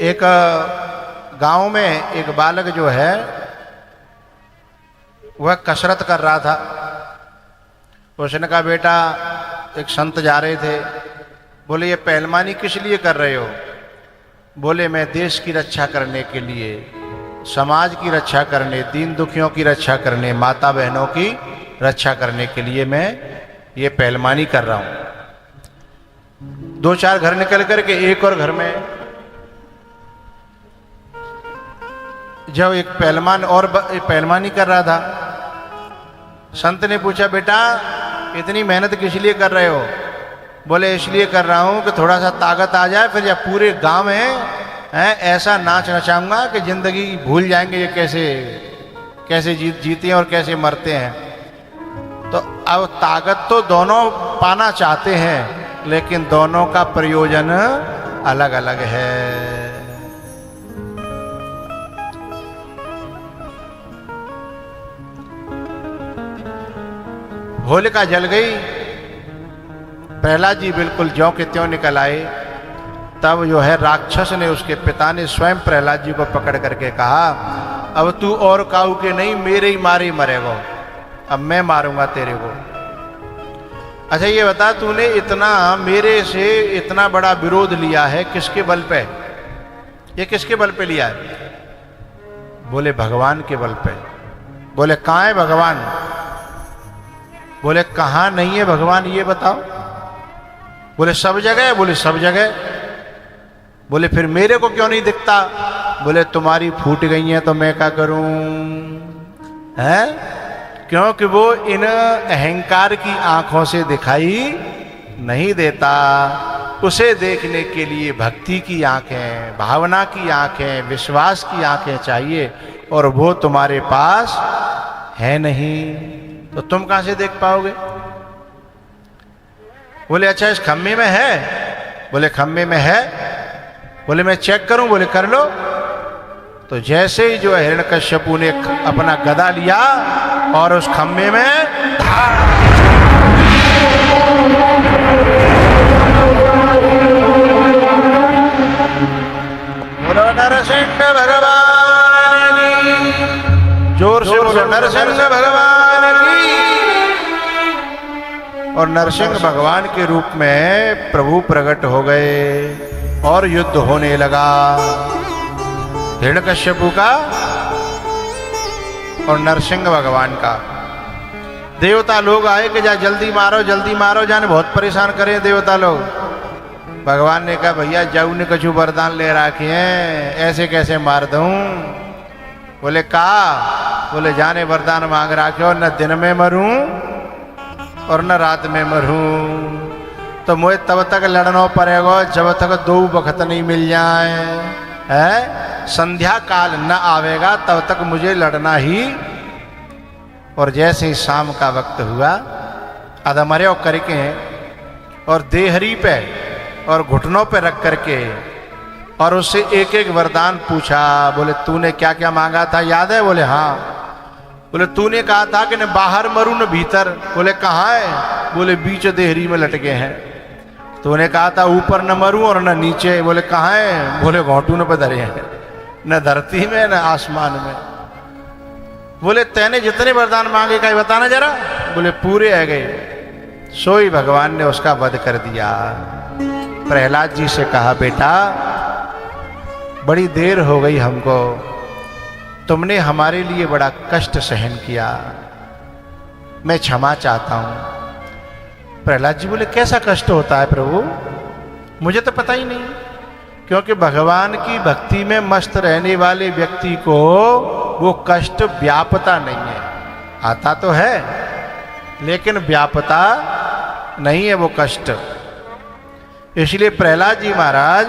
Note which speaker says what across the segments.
Speaker 1: एक गांव में एक बालक जो है वह कसरत कर रहा था। उसने कहा, बेटा, एक संत जा रहे थे। बोले, ये पहलवानी किस लिए कर रहे हो? बोले, मैं देश की रक्षा करने के लिए, समाज की रक्षा करने, दीन दुखियों की रक्षा करने, माता बहनों की रक्षा करने के लिए मैं ये पहलवानी कर रहा हूं। दो चार घर निकल करके एक और घर में जब एक पहलवान और पहलवानी कर रहा था, संत ने पूछा, बेटा, इतनी मेहनत किस लिए कर रहे हो? बोले, इसलिए कर रहा हूं कि थोड़ा सा ताकत आ जाए, फिर जब पूरे गांव में ऐसा नाच नचाऊंगा कि जिंदगी भूल जाएंगे ये कैसे जीते हैं और कैसे मरते हैं। तो अब ताकत तो दोनों पाना चाहते हैं, लेकिन दोनों का प्रयोजन अलग अलग है। होलिका जल गई, प्रहलाद जी बिल्कुल ज्यों के त्यों निकल आए। तब जो है राक्षस ने, उसके पिता ने स्वयं प्रहलाद जी को पकड़ करके कहा, अब तू और काऊ के नहीं, मेरे ही मारे मरेगा, अब मैं मारूंगा तेरे को। अच्छा ये बता, तूने इतना मेरे से इतना बड़ा विरोध लिया है, किसके बल पे? ये किसके बल पे लिया है? बोले, भगवान के बल पे। बोले, कहाँ है भगवान? बोले, कहाँ नहीं है भगवान, ये बताओ। बोले, सब जगह है। बोले, सब जगह। बोले, फिर मेरे को क्यों नहीं दिखता? बोले, तुम्हारी फूट गई है तो मैं क्या करूं? है क्योंकि वो इन अहंकार की आंखों से दिखाई नहीं देता। उसे देखने के लिए भक्ति की आंखें, भावना की आंखें, विश्वास की आंखें चाहिए, और वो तुम्हारे पास है नहीं, तो तुम कहां से देख पाओगे? बोले, अच्छा इस खम्भे में है? बोले, खम्भे में है। बोले, मैं चेक करूं? बोले, कर लो। तो जैसे ही जो है हिरण्यकश्यपु ने अपना गदा लिया और उस खम्भे में बोलो नरसिंह भगवान की, जोर से बोलो नरसिंह भगवान की। और नरसिंह भगवान के रूप में प्रभु प्रकट हो गए और युद्ध होने लगा हिरण्यकश्यपु का और नरसिंह भगवान का। देवता लोग आए कि जा जल्दी मारो, जाने बहुत परेशान करे देवता लोग। भगवान ने कहा, भैया जाऊ ने कछु वरदान ले रखे हैं, ऐसे कैसे मार दूं? बोले, कहा? बोले, जाने वरदान मांग रखे हो, न दिन में मरूं और न रात में मरूं, तो मुझे तब तक लड़ना पड़ेगा जब तक दो वक्त नहीं मिल जाए, है संध्या काल न आवेगा तब तक मुझे लड़ना ही। और जैसे ही शाम का वक्त हुआ, अधमर्यो करके और देहरी पे और घुटनों पे रख करके और उससे एक एक वरदान पूछा। बोले, तूने क्या क्या मांगा था, याद है? बोले, हाँ। बोले, तूने कहा था कि न बाहर मरूं न भीतर। बोले, कहाँ है? बोले, बीच देहरी में लटके हैं। तूने कहा था ऊपर न मरूं और न नीचे। बोले, कहाँ है? बोले, घोंटू पे धरे हैं, न धरती में न आसमान में। बोले, तैने जितने वरदान मांगे का बताना जरा। बोले, पूरे आ गए। सोई भगवान ने उसका वध कर दिया। प्रहलाद जी से कहा, बेटा, बड़ी देर हो गई हमको, तुमने हमारे लिए बड़ा कष्ट सहन किया, मैं क्षमा चाहता हूं। प्रहलाद जी बोले, कैसा कष्ट होता है प्रभु? मुझे तो पता ही नहीं, क्योंकि भगवान की भक्ति में मस्त रहने वाले व्यक्ति को वो कष्ट व्यापता नहीं है। आता तो है लेकिन व्यापता नहीं है वो कष्ट। इसलिए प्रहलाद जी महाराज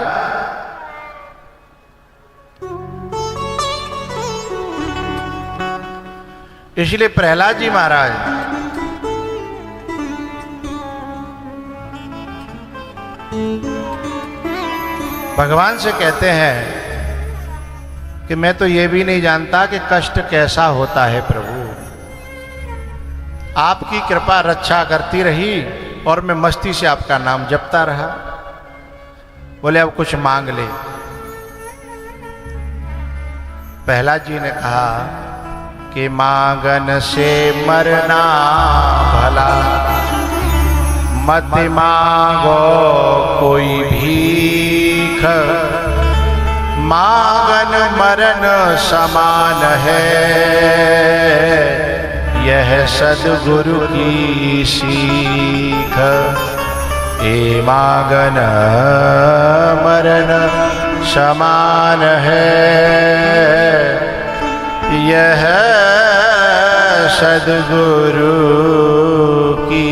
Speaker 1: भगवान से कहते हैं कि मैं तो ये भी नहीं जानता कि कष्ट कैसा होता है प्रभु। आपकी कृपा रक्षा करती रही और मैं मस्ती से आपका नाम जपता रहा। बोले, अब कुछ मांग ले। प्रहलाद जी ने कहा कि मांगन से मरना भला, मत मांगो कोई भीख, मांगन मरण समान है, यह सद्गुरु की सीख। ए मांगन मरण समान है, यह सद्गुरु की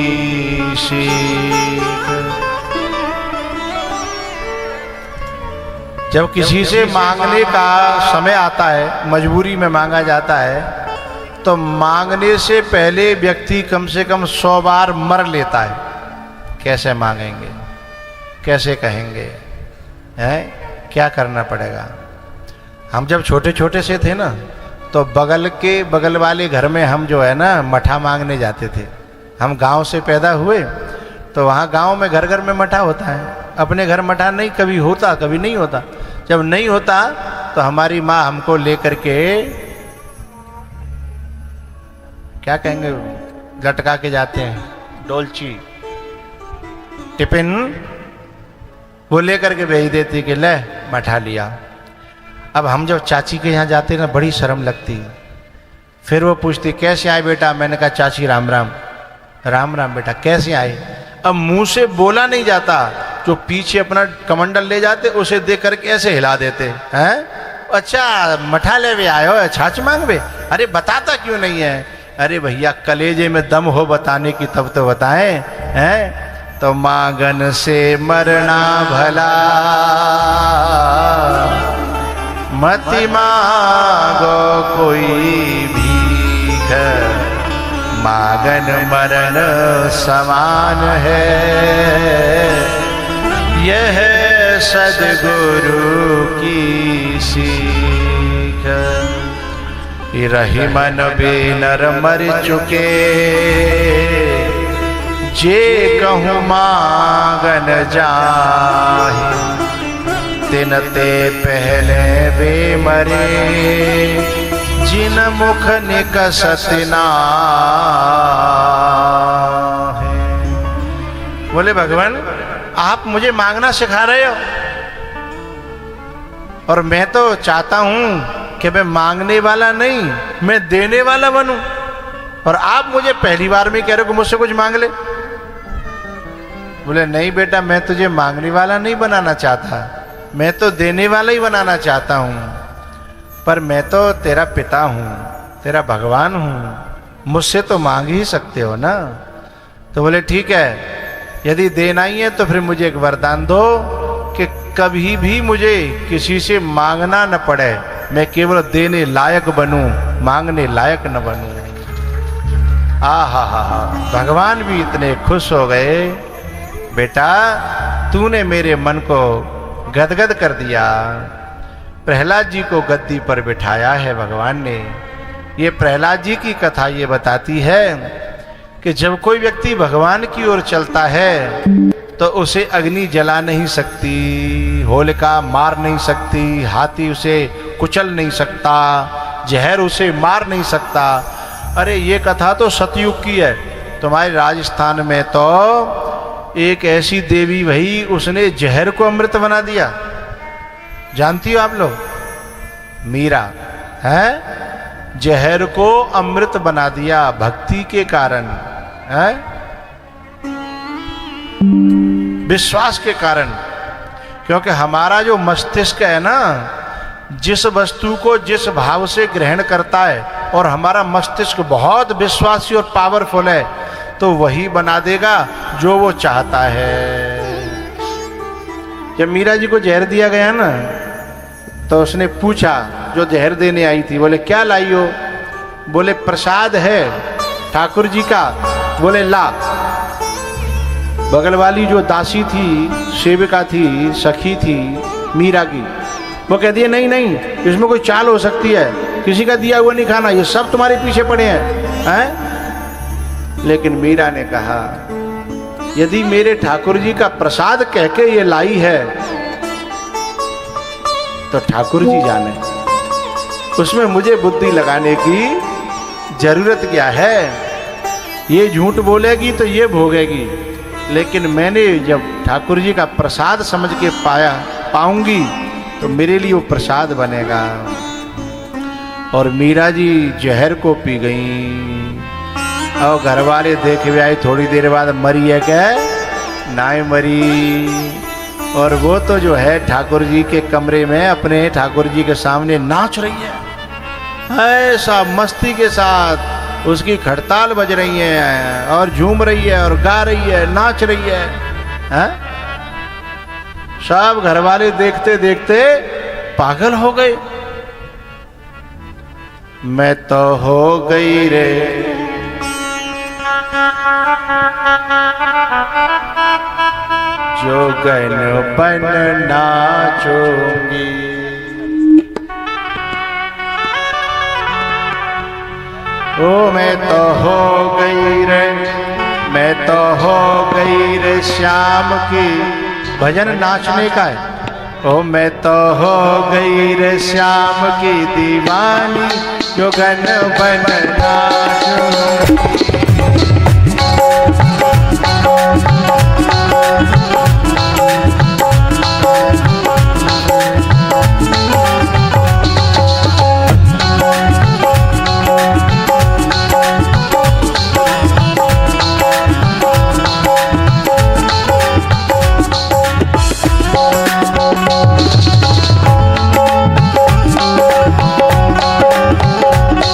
Speaker 1: सीख। जब किसी से मांगने का समय आता है, मजबूरी में मांगा जाता है, तो मांगने से पहले व्यक्ति कम से कम 100 बार मर लेता है। कैसे मांगेंगे, कैसे कहेंगे, हैं? क्या करना पड़ेगा? हम जब छोटे छोटे से थे ना, तो बगल वाले घर में हम जो है ना मठा मांगने जाते थे। हम गांव से पैदा हुए, तो वहाँ गांव में घर घर में मठा होता है। अपने घर मठा नहीं, कभी होता कभी नहीं होता। जब नहीं होता तो हमारी माँ हमको लेकर के, क्या कहेंगे, लटका के जाते हैं, डोलची टिफिन, वो लेकर के भेज देती कि ले मठा लिया। अब हम जब चाची के यहाँ जाते ना, बड़ी शर्म लगती। फिर वो पूछती कैसे आए बेटा? मैंने कहा चाची राम राम। राम राम बेटा, कैसे आए? अब मुंह से बोला नहीं जाता, जो पीछे अपना कमंडल ले जाते उसे देख करके ऐसे हिला देते हैं। अच्छा मठा ले वे आए हो, छाछ मांग वे? अरे बताता क्यों नहीं है? अरे भैया कलेजे में दम हो बताने की तब तो बताएं, हैं? तो मांगन से मरना भला, मत मांगो कोई भीख, मांगन मरण समान है, यह सद्गुरु की सीख। रही मन बेनर मर चुके, जे कहूँ मांगन जाहि, तिन ते पहले वे मरे, जिन मुख निकसत नाहि। बोले भगवान आप मुझे मांगना सिखा रहे हो, और मैं तो चाहता हूं कि मैं मांगने वाला नहीं, मैं देने वाला बनूं, और आप मुझे पहली बार में कह रहे हो कि मुझसे कुछ मांग ले। बोले नहीं बेटा, मैं तुझे मांगने वाला नहीं बनाना चाहता, मैं तो देने वाला ही बनाना चाहता हूं, पर मैं तो तेरा पिता हूं, तेरा भगवान हूं, मुझसे तो मांग ही सकते हो ना। तो बोले ठीक है, यदि देना ही है तो फिर मुझे एक वरदान दो कि कभी भी मुझे किसी से मांगना न पड़े, मैं केवल देने लायक बनूं, मांगने लायक न बनूं। आहा हा हा, भगवान भी इतने खुश हो गए, बेटा तूने मेरे मन को गदगद कर दिया। प्रहलाद जी को गद्दी पर बिठाया है भगवान ने। ये प्रहलाद जी की कथा ये बताती है कि जब कोई व्यक्ति भगवान की ओर चलता है तो उसे अग्नि जला नहीं सकती, होलिका मार नहीं सकती, हाथी उसे कुचल नहीं सकता, जहर उसे मार नहीं सकता। अरे ये कथा तो सतयुग की है। तुम्हारे राजस्थान में तो एक ऐसी देवी भाई, उसने जहर को अमृत बना दिया। जानती हो आप लोग? मीरा है, जहर को अमृत बना दिया भक्ति के कारण, है विश्वास के कारण। क्योंकि हमारा जो मस्तिष्क है ना, जिस वस्तु को जिस भाव से ग्रहण करता है, और हमारा मस्तिष्क बहुत विश्वासी और पावरफुल है, तो वही बना देगा जो वो चाहता है। जब मीरा जी को जहर दिया गया ना, तो उसने पूछा, जो जहर देने आई थी, बोले क्या लाई हो? बोले प्रसाद है ठाकुर जी का। बोले ला। बगल वाली जो दासी थी, सेविका थी, सखी थी मीरा की, वो कहती है नहीं नहीं, इसमें कोई चाल हो सकती है, किसी का दिया हुआ नहीं खाना, ये सब तुम्हारे पीछे पड़े हैं? लेकिन मीरा ने कहा, यदि मेरे ठाकुर जी का प्रसाद कह के ये लाई है, तो ठाकुर जी जाने, उसमें मुझे बुद्धि लगाने की जरूरत क्या है। ये झूठ बोलेगी तो ये भोगेगी, लेकिन मैंने जब ठाकुर जी का प्रसाद समझ के पाऊंगी तो मेरे लिए वो प्रसाद बनेगा। और मीरा जी जहर को पी गई और घर वाले देखे हुए आए, थोड़ी देर बाद मरी है क्या? नाय मरी। और वो तो जो है ठाकुर जी के कमरे में अपने ठाकुर जी के सामने नाच रही है, ऐसा मस्ती के साथ उसकी खड़ताल बज रही है और झूम रही है और गा रही है, नाच रही है, हैं? सब घर वाले देखते देखते पागल हो गए। मैं तो हो गई रे जोगन बन नाचूंगी। ओ मैं तो हो गई रे, मैं तो हो गई रे श्याम की। भजन नाचने का है। ओ मैं तो हो गई रे श्याम की दीवानी, जोगन बन नाचूंगी।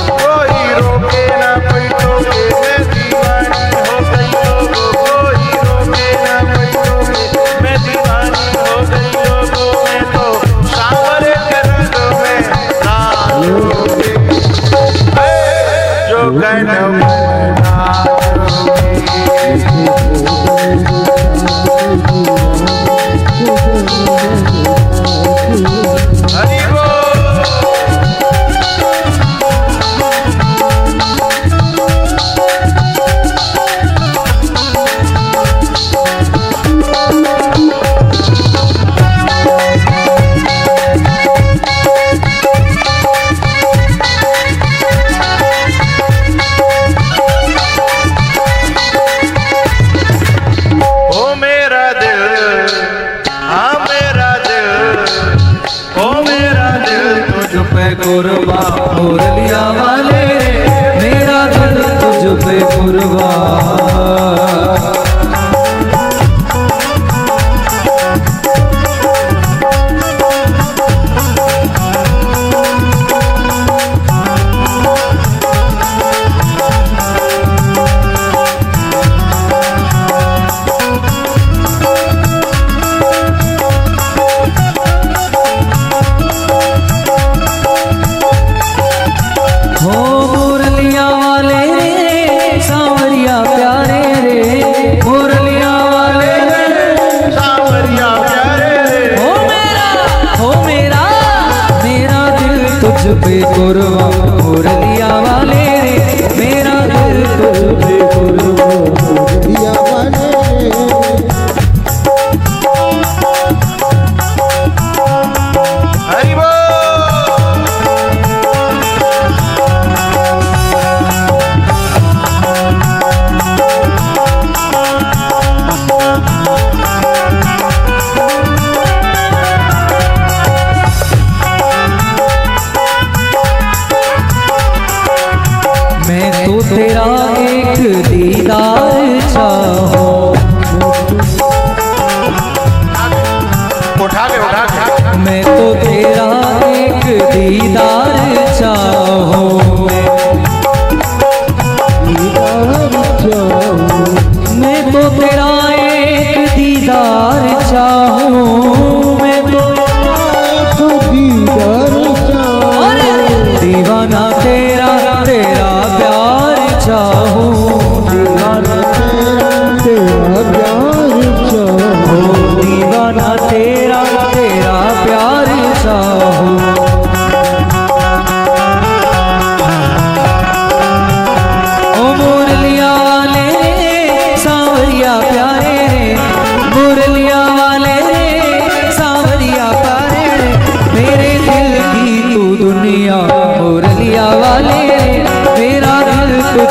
Speaker 1: कोई रोके ना कोई टोके, मैं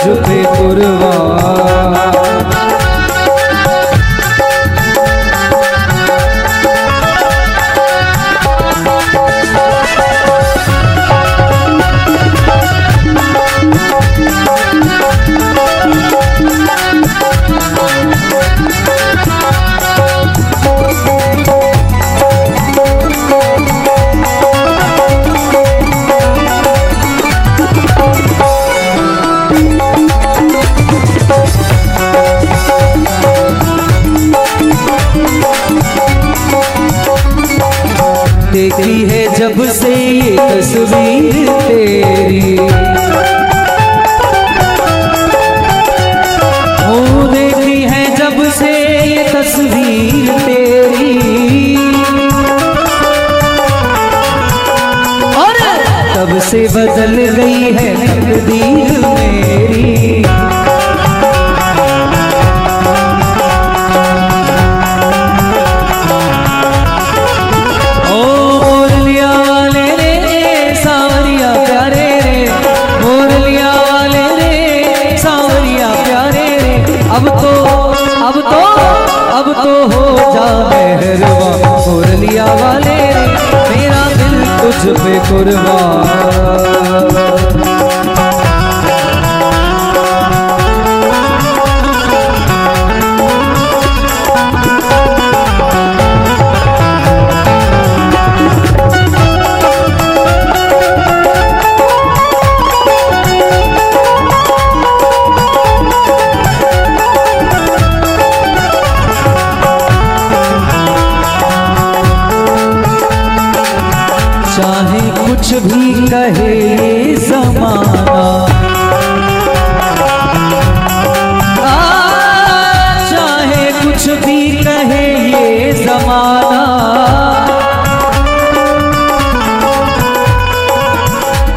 Speaker 2: तुझ पे कुर्बान। देखी है जब से ये तस्वीर तेरी, ओ देखी है जब से ये तस्वीर तेरी, और तब से बदल गई है तकदीर मेरी। अब तो हो जा मेहरबान मुरलिया वाले रे, मेरा दिल तुझ पे कुर्बान। चाहे कुछ भी कहे ये ज़माना, चाहे कुछ भी कहे ये ज़माना,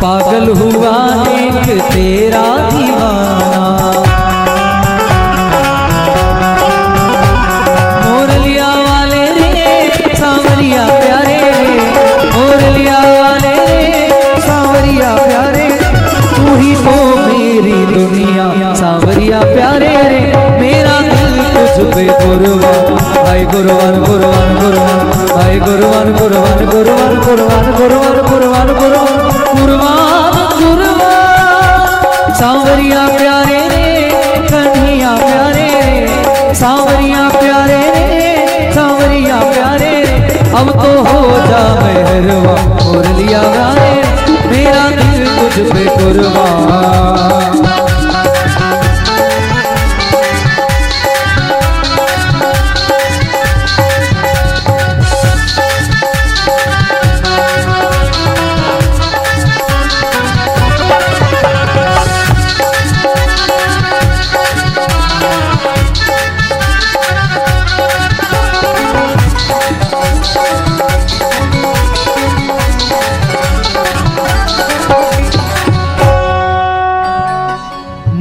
Speaker 2: पागल हुआ एक तेरा दीवाना। मुरलिया वाले रे सांवरिया प्यारे रे, मुरलिया वाले रे सांवरिया प्यारे, तू ही तो मेरी दुनिया सांवरिया प्यारे रे, मेरा दिल तुझ पे कुर्बान। हाय कुर्बान कुर्बान कुर्बान, हाय कुर्बान कुर्बान कुर्बान कुर्बान कुर्बान कुर्बान कुर्बान कुर्बान कुर्बान। सांवरिया प्यारे रे कन्हैया प्यारे रे, सांवरिया प्यारे रे सांवरिया प्यारे रे, अब तो हो जा मेहरबान मुरलिया वाले, मेरा दिल तुझ पे कुर्बान।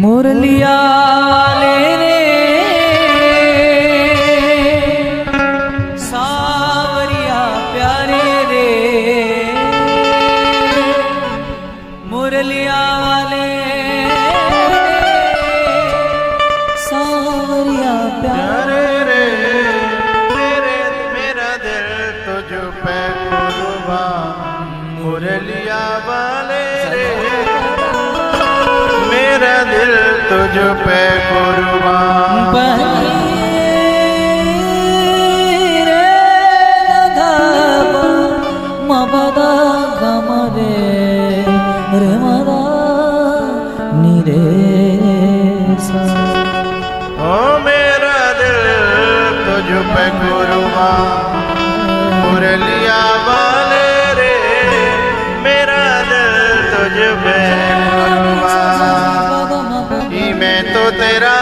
Speaker 2: मुरलिया ले रे सांवरिया प्यारे रे, मुरलिया वाले सांवरिया प्यारे
Speaker 1: रे, मेरा दिल तुझ पे कुर्बान। मुरलिया वाले रे मेरा दिल तुझ पे कुर्बान।
Speaker 2: मबदा गमरे रे मदा निरे सा,
Speaker 1: ओ मेरा दिल तुझ पे कुर्बान। मुरलिया वाले रे मेरा दिल तुझ पे कुर्बान। मैं तो तेरा